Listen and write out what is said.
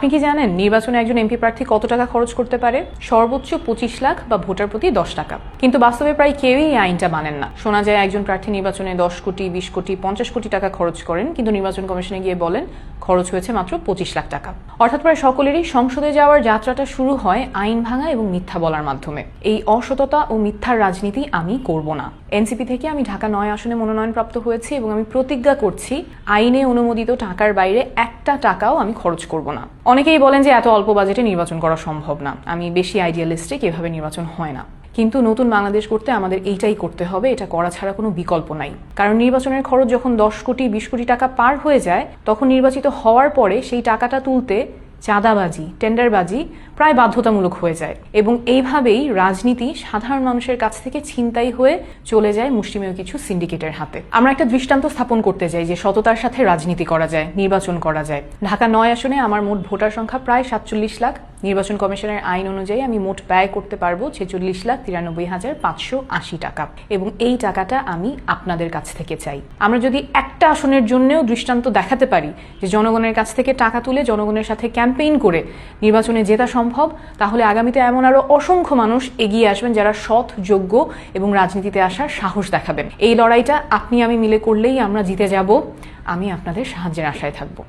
আপনি কি জানেন নির্বাচনে একজন এমপি প্রার্থী কত টাকা খরচ করতে পারে? সর্বোচ্চ 25 লাখ বা ভোটার প্রতি 10 টাকা। কিন্তু বাস্তবে প্রায় কেউই এই আইনটা মানেন না। শোনা যায় একজন প্রার্থী নির্বাচনে 10 কোটি, 20 কোটি, 50 কোটি টাকা খরচ করেন, কিন্তু নির্বাচন কমিশনে গিয়ে বলেন খরচ হয়েছে মাত্র 25 লাখ টাকা। অর্থাৎ প্রায় সকলেরই সংসদে যাওয়ার যাত্রাটা শুরু হয় আইন ভাঙা এবং মিথ্যা বলার মাধ্যমে। এই অসততা ও মিথ্যার রাজনীতি আমি করব না। এনসিপি থেকে আমি ঢাকা 9 আসনে মনোনয়নপ্রাপ্ত হয়েছি এবং আমি প্রতিজ্ঞা করছি আইনে অনুমোদিত টাকার বাইরে একটা টাকাও আমি খরচ করব না। অনেকেই বলেন যে এত অল্প বাজেটে নির্বাচন করা সম্ভব না, আমি বেশি আইডিয়ালিস্টিক, এভাবে নির্বাচন হয় না। কিন্তু নতুন বাংলাদেশ করতে আমাদের এইটাই করতে হবে, এটা করা ছাড়া কোনো বিকল্প নাই। কারণ নির্বাচনের খরচ যখন 10 কোটি 20 কোটি টাকা পার হয়ে যায়, তখন নির্বাচিত হওয়ার পরে সেই টাকাটা তুলতে চাঁদাবাজি, টেন্ডারবাজি প্রায় বাধ্যতামূলক হয়ে যায় এবং এইভাবেই রাজনীতি সাধারণ মানুষের কাছ থেকে ছিনতাই হয়ে চলে যায় মুষ্টিমেয় কিছু সিন্ডিকেটের হাতে। আমরা একটা দৃষ্টান্ত স্থাপন করতে চাই যে সততার সাথে রাজনীতি করা যায়, নির্বাচন করা যায়। ঢাকা 9 আসনে আমার মোট ভোটার সংখ্যা প্রায় 47 লাখ। নির্বাচন কমিশনের আইন অনুযায়ী আমি মোট ব্যয় করতে পারবো 46,93,580 টাকা এবং এই টাকাটা আমি আপনাদের কাছ থেকে চাই। আমরা যদি একটা আসনের জন্যও দৃষ্টান্ত দেখাতে পারি যে জনগণের কাছ থেকে টাকা তুলে জনগণের সাথে ক্যাম্পেইন করে নির্বাচনে জেতা সম্ভব, তাহলে আগামীতে এমন আরো অসংখ্য মানুষ এগিয়ে আসবেন যারা সৎ, যোগ্য এবং রাজনীতিতে আসার সাহস দেখাবেন। এই লড়াইটা আপনি আমি মিলে করলেই আমরা জিতে যাব। আমি আপনাদের সাহায্যের আশায় থাকবো।